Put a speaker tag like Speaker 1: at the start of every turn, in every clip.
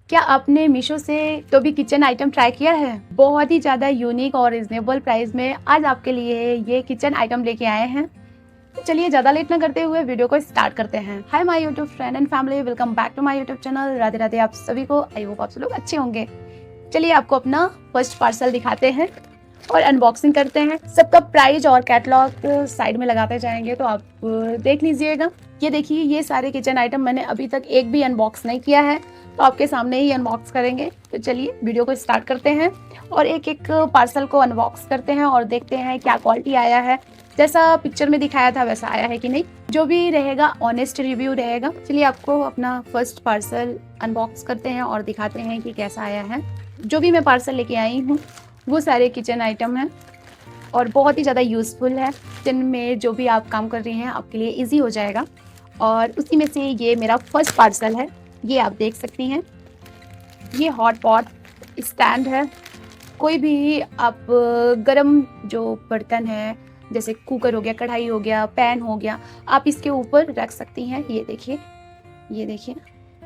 Speaker 1: क्या आपने मीशो से तो भी किचन आइटम ट्राई किया है? बहुत ही ज़्यादा यूनिक और रिजनेबल प्राइस में आज आपके लिए ये किचन आइटम लेके आए हैं। तो चलिए ज़्यादा लेट ना करते हुए वीडियो को स्टार्ट करते हैं। Hi my YouTube friend and family, welcome back to my YouTube channel. Radhe Radhe आप सभी को। आई होप आप सब लोग अच्छे होंगे। चलिए आपको अपना फर्स्ट पार्सल दिखाते हैं और अनबॉक्सिंग करते हैं। सबका प्राइस और कैटलॉग साइड में लगाते जाएंगे तो आप देख लीजिएगा। ये देखिए, ये सारे किचन आइटम मैंने अभी तक एक भी अनबॉक्स नहीं किया है, तो आपके सामने ही अनबॉक्स करेंगे। तो चलिए वीडियो को स्टार्ट करते हैं और एक एक पार्सल को अनबॉक्स करते हैं और देखते हैं क्या क्वालिटी आया है, जैसा पिक्चर में दिखाया था वैसा आया है कि नहीं। जो भी रहेगा ऑनेस्ट रिव्यू रहेगा। चलिए आपको अपना फर्स्ट पार्सल अनबॉक्स करते हैं और दिखाते हैं कि कैसा आया है। जो भी मैं पार्सल लेके आई हूँ वो सारे किचन आइटम हैं और बहुत ही ज़्यादा यूज़फुल है। किचन में जो भी आप काम कर रही हैं आपके लिए इजी हो जाएगा। और उसी में से ये मेरा फर्स्ट पार्सल है। ये आप देख सकती हैं, ये हॉट पॉट स्टैंड है। कोई भी आप गरम जो बर्तन है, जैसे कुकर हो गया, कढ़ाई हो गया, पैन हो गया, आप इसके ऊपर रख सकती हैं। ये देखिए, ये देखिए,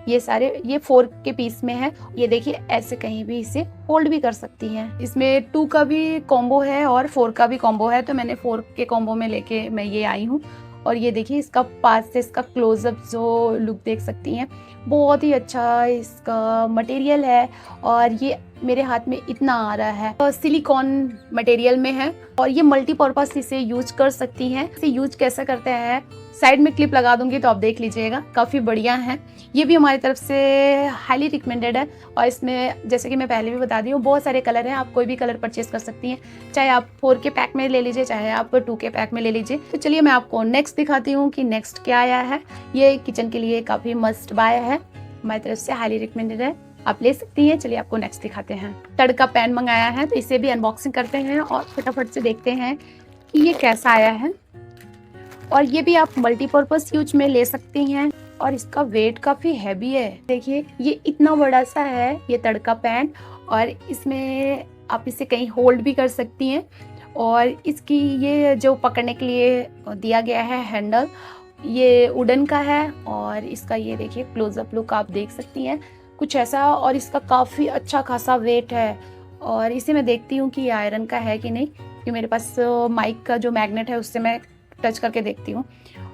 Speaker 1: ये सारे ये 4 के पीस में है। ये देखिए, ऐसे कहीं भी इसे होल्ड भी कर सकती हैं। इसमें 2 का भी कॉम्बो है और 4 का भी कॉम्बो है, तो मैंने 4 के कॉम्बो में लेके मैं ये आई हूँ। और ये देखिए, इसका पास से इसका क्लोजअप जो लुक देख सकती हैं, बहुत ही अच्छा इसका मटेरियल है। और ये मेरे हाथ में इतना आ रहा है, सिलिकॉन मटेरियल में है और ये मल्टीपर्पस इसे यूज कर सकती हैं। इसे यूज कैसे करते हैं साइड में क्लिप लगा दूंगी तो आप देख लीजिएगा, काफ़ी बढ़िया है। ये भी हमारी तरफ से हाईली रिकमेंडेड है। और इसमें जैसे कि मैं पहले भी बता दी हूँ, बहुत सारे कलर हैं, आप कोई भी कलर परचेज कर सकती हैं। चाहे आप 4 के पैक में ले लीजिए, चाहे आप 2 के पैक में ले लीजिए। तो चलिए मैं आपको नेक्स्ट दिखाती हूँ कि नेक्स्ट क्या आया है। ये किचन के लिए काफ़ी मस्ट बाय है, हमारी तरफ से हाईली रिकमेंडेड है, आप ले सकती हैं। चलिए आपको नेक्स्ट दिखाते हैं। तड़का पैन मंगाया है, तो इसे भी अनबॉक्सिंग करते हैं और फटाफट से देखते हैं कि ये कैसा आया है। और ये भी आप मल्टीपर्पस यूज में ले सकती हैं और इसका वेट काफ़ी हैवी है। देखिए, ये इतना बड़ा सा है ये तड़का पैन, और इसमें आप इसे कहीं होल्ड भी कर सकती हैं। और इसकी ये जो पकड़ने के लिए दिया गया है हैंडल, ये वुडन का है। और इसका ये देखिए क्लोजअप लुक आप देख सकती हैं, कुछ ऐसा। और इसका काफ़ी अच्छा खासा वेट है। और इसे मैं देखती हूँ कि ये आयरन का है कि नहीं, क्योंकि मेरे पास माइक का जो मैग्नेट है उससे मैं टच करके देखती हूँ।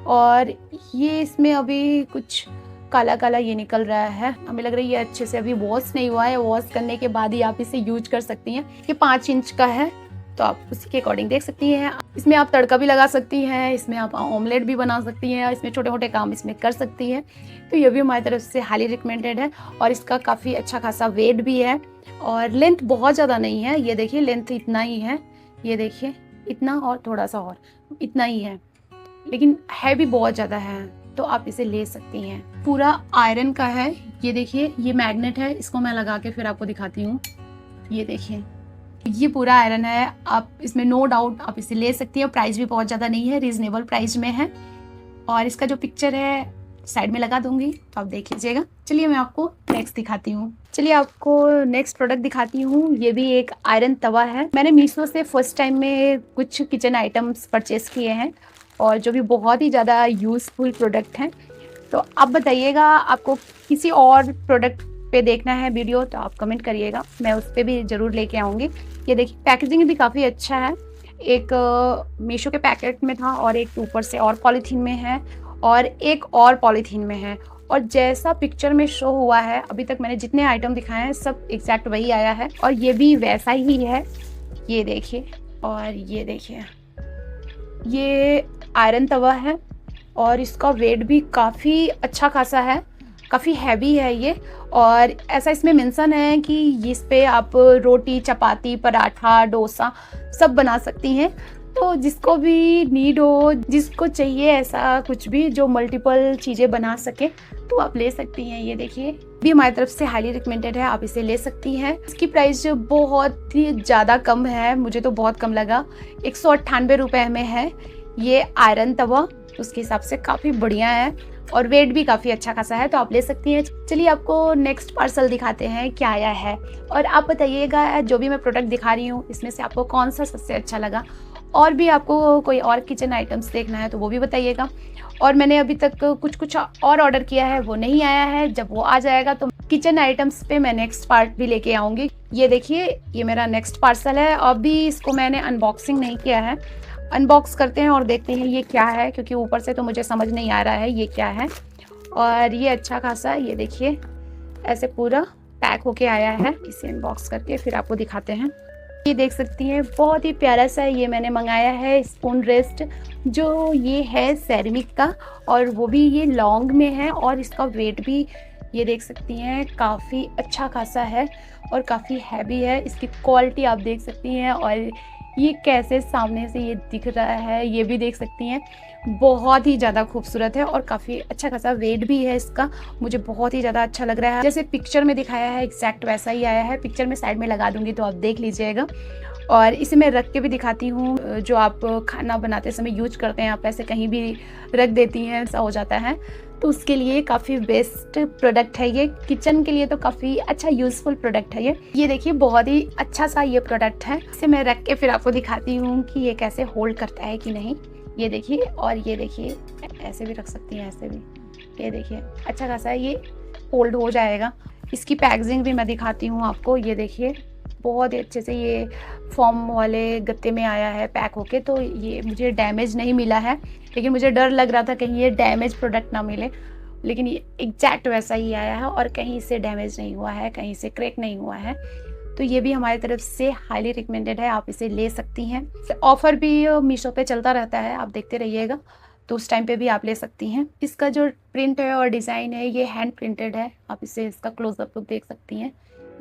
Speaker 1: और ये इसमें अभी कुछ काला काला ये निकल रहा है, हमें लग रहा है ये अच्छे से अभी वॉश नहीं हुआ है। वॉश करने के बाद ही आप इसे यूज कर सकती हैं। ये 5 इंच का है, तो आप उसी के अकॉर्डिंग देख सकती हैं। इसमें आप तड़का भी लगा सकती हैं, इसमें आप ऑमलेट भी बना सकती हैं, इसमें छोटे मोटे काम इसमें कर सकती हैं। तो ये भी हमारी तरफ से हाईली रिकमेंडेड है। और इसका काफ़ी अच्छा खासा वेट भी है और लेंथ बहुत ज़्यादा नहीं है। ये देखिए, लेंथ इतना ही है, ये देखिए इतना, और थोड़ा सा और इतना ही है, लेकिन है भी बहुत ज़्यादा है, तो आप इसे ले सकती हैं। पूरा आयरन का है। ये देखिए, ये मैग्नेट है, इसको मैं लगा के फिर आपको दिखाती हूँ। ये देखिए, ये पूरा आयरन है। आप इसमें नो डाउट आप इसे ले सकती हैं। प्राइस भी बहुत ज़्यादा नहीं है, रीजनेबल प्राइस में है। और इसका जो पिक्चर है साइड में लगा दूंगी, तो आप देख लीजिएगा। चलिए मैं आपको नेक्स्ट दिखाती हूँ। चलिए आपको नेक्स्ट प्रोडक्ट दिखाती हूँ। ये भी एक आयरन तवा है। मैंने मीशो से फर्स्ट टाइम में कुछ किचन आइटम्स परचेस किए हैं और जो भी बहुत ही ज़्यादा यूज़फुल प्रोडक्ट हैं। तो आप बताइएगा, आपको किसी और प्रोडक्ट पे देखना है वीडियो तो आप कमेंट करिएगा, मैं उस पर भी ज़रूर लेके आऊँगी। ये देखिए, पैकेजिंग भी काफ़ी अच्छा है। एक मीशो के पैकेट में था और एक ऊपर से और पॉलीथीन में है और एक और पॉलीथीन में है। और जैसा पिक्चर में शो हुआ है, अभी तक मैंने जितने आइटम दिखाए हैं सब एग्जैक्ट वही आया है और ये भी वैसा ही है। ये देखिए, और ये देखिए, ये आयरन तवा है और इसका वेट भी काफ़ी अच्छा खासा है, काफ़ी हैवी है ये। और ऐसा इसमें मेंशन है कि इस पे आप रोटी, चपाती, पराठा, डोसा सब बना सकती हैं। तो जिसको भी नीड हो, जिसको चाहिए ऐसा कुछ भी जो मल्टीपल चीज़ें बना सके, तो आप ले सकती हैं। ये देखिए, भी हमारी तरफ से हाईली रिकमेंडेड है, आप इसे ले सकती हैं। इसकी प्राइस बहुत ही ज़्यादा कम है, मुझे तो बहुत कम लगा, 198 रुपये में है ये आयरन तवा। उसके हिसाब से काफ़ी बढ़िया है और वेट भी काफ़ी अच्छा खासा है, तो आप ले सकती हैं। चलिए आपको नेक्स्ट पार्सल दिखाते हैं क्या आया है और आप बताइएगा जो भी मैं प्रोडक्ट दिखा रही हूँ इसमें से आपको कौन सा सबसे अच्छा लगा। और भी आपको कोई और किचन आइटम्स देखना है तो वो भी बताइएगा। और मैंने अभी तक कुछ और ऑर्डर किया है, वो नहीं आया है, जब वो आ जाएगा तो किचन आइटम्स पे मैं नेक्स्ट पार्ट भी लेके आऊँगी। ये देखिए, ये मेरा नेक्स्ट पार्सल है। अभी इसको मैंने अनबॉक्सिंग नहीं किया है, अनबॉक्स करते हैं और देखते हैं ये क्या है, क्योंकि ऊपर से तो मुझे समझ नहीं आ रहा है ये क्या है। और ये अच्छा खासा, ये देखिए ऐसे पूरा पैक होके आया है। इसे अनबॉक्स करके फिर आपको दिखाते हैं। ये देख सकती हैं, बहुत ही प्यारा सा ये मैंने मंगाया है स्पून रेस्ट, जो ये है सेरेमिक का, और वो भी ये लॉन्ग में है, और इसका वेट भी ये देख सकती हैं काफ़ी अच्छा खासा है और काफ़ी हैवी है। इसकी क्वालिटी आप देख सकती हैं, और ये कैसे सामने से ये दिख रहा है ये भी देख सकती हैं। बहुत ही ज़्यादा खूबसूरत है और काफ़ी अच्छा खासा वेट भी है इसका। मुझे बहुत ही ज़्यादा अच्छा लग रहा है, जैसे पिक्चर में दिखाया है एग्जैक्ट वैसा ही आया है। पिक्चर में साइड में लगा दूंगी तो आप देख लीजिएगा। और इसे मैं रख के भी दिखाती हूँ, जो आप खाना बनाते समय यूज करते हैं, आप ऐसे कहीं भी रख देती हैं, ऐसा हो जाता है, तो उसके लिए काफ़ी बेस्ट प्रोडक्ट है ये। किचन के लिए तो काफ़ी अच्छा यूज़फुल प्रोडक्ट है ये देखिए, बहुत ही अच्छा सा ये प्रोडक्ट है। इसे मैं रख के फिर आपको दिखाती हूँ कि ये कैसे होल्ड करता है कि नहीं। ये देखिए, और ये देखिए ऐसे भी रख सकती हैं, ऐसे भी। ये देखिए अच्छा खासा ये होल्ड हो जाएगा। इसकी पैकेजिंग भी मैं दिखाती हूँ आपको। ये देखिए बहुत ही अच्छे से ये फॉर्म वाले गत्ते में आया है पैक होके, तो ये मुझे डैमेज नहीं मिला है, लेकिन मुझे डर लग रहा था कहीं ये डैमेज प्रोडक्ट ना मिले, लेकिन ये एग्जैक्ट वैसा ही आया है और कहीं से डैमेज नहीं हुआ है, कहीं से क्रैक नहीं हुआ है। तो ये भी हमारी तरफ से हाईली रिकमेंडेड है, आप इसे ले सकती हैं। ऑफर भी मीशो पे चलता रहता है, आप देखते रहिएगा, तो उस टाइम पे भी आप ले सकती हैं। इसका जो प्रिंट है और डिज़ाइन है ये हैंड प्रिंटेड है, आप इसे इसका क्लोजअप लुक देख सकती हैं।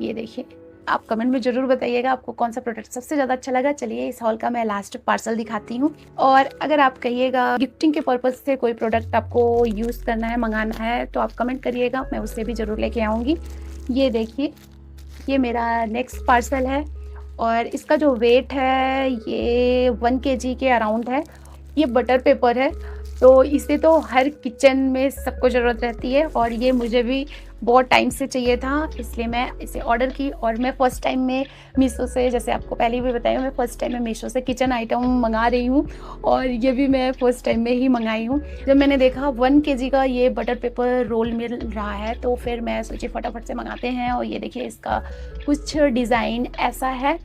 Speaker 1: ये देखिए, आप कमेंट में ज़रूर बताइएगा आपको कौन सा प्रोडक्ट सबसे ज़्यादा अच्छा लगा। चलिए इस हॉल का मैं लास्ट पार्सल दिखाती हूँ। और अगर आप कहिएगा गिफ्टिंग के पर्पज़ से कोई प्रोडक्ट आपको यूज़ करना है, मंगाना है, तो आप कमेंट करिएगा, मैं उससे भी ज़रूर लेके आऊँगी। ये देखिए, ये मेरा नेक्स्ट पार्सल है और इसका जो वेट है ये 1 kg के अराउंड है। ये बटर पेपर है, तो इसे तो हर किचन में सबको ज़रूरत रहती है, और ये मुझे भी बहुत टाइम से चाहिए था, इसलिए मैं इसे ऑर्डर की। और मैं फ़र्स्ट टाइम में मीशो से, जैसे आपको पहले भी बताया, मैं फ़र्स्ट टाइम में मीशो से किचन आइटम मंगा रही हूँ, और ये भी मैं फ़र्स्ट टाइम में ही मंगाई हूँ। जब मैंने देखा 1 kg का ये बटर पेपर रोल मिल रहा है, तो फिर मैं सोची फटाफट से मंगाते हैं। और ये देखिए, इसका कुछ डिज़ाइन ऐसा है,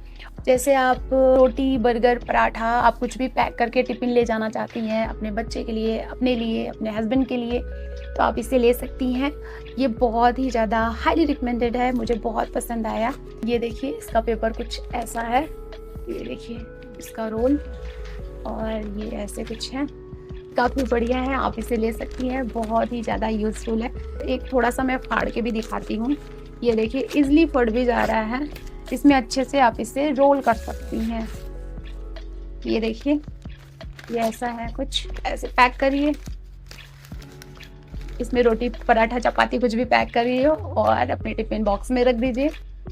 Speaker 1: जैसे आप रोटी, बर्गर, पराठा, आप कुछ भी पैक करके टिफ़िन ले जाना चाहती हैं अपने बच्चे के लिए, अपने लिए, अपने हस्बैंड के लिए, तो आप इसे ले सकती हैं। ये बहुत ही ज़्यादा हाईली रिकमेंडेड है, मुझे बहुत पसंद आया। ये देखिए, इसका पेपर कुछ ऐसा है, ये देखिए इसका रोल, और ये ऐसे कुछ है, काफ़ी बढ़िया है, आप इसे ले सकती हैं, बहुत ही ज़्यादा यूज़फुल है। एक थोड़ा सा मैं फाड़ के भी दिखाती हूँ। ये देखिए, ईज़िली फट भी जा रहा है, इसमें अच्छे से आप इसे रोल कर सकती हैं। ये देखिए, ये ऐसा है कुछ, ऐसे पैक करिए, इसमें रोटी, पराठा, चपाती कुछ भी पैक करिए और अपने टिफिन बॉक्स में रख दीजिए।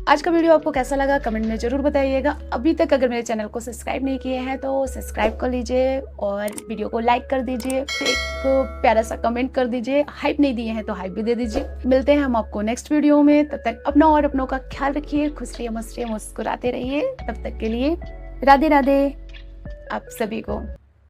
Speaker 1: आज का वीडियो आपको कैसा लगा कमेंट में ज़रूर बताइएगा। अभी तक अगर मेरे चैनल को सब्सक्राइब नहीं किए हैं तो सब्सक्राइब कर लीजिए, और वीडियो को लाइक कर दीजिए, एक प्यारा सा कमेंट कर दीजिए। हाइप नहीं दिए हैं तो हाइप भी दे दीजिए। मिलते हैं हम आपको नेक्स्ट वीडियो में, तब तक अपना और अपनों का ख्याल रखिए, खुश रहिए, मस्त रहिए, मुस्कुराते रहिए। तब तक के लिए राधे राधे आप सभी को।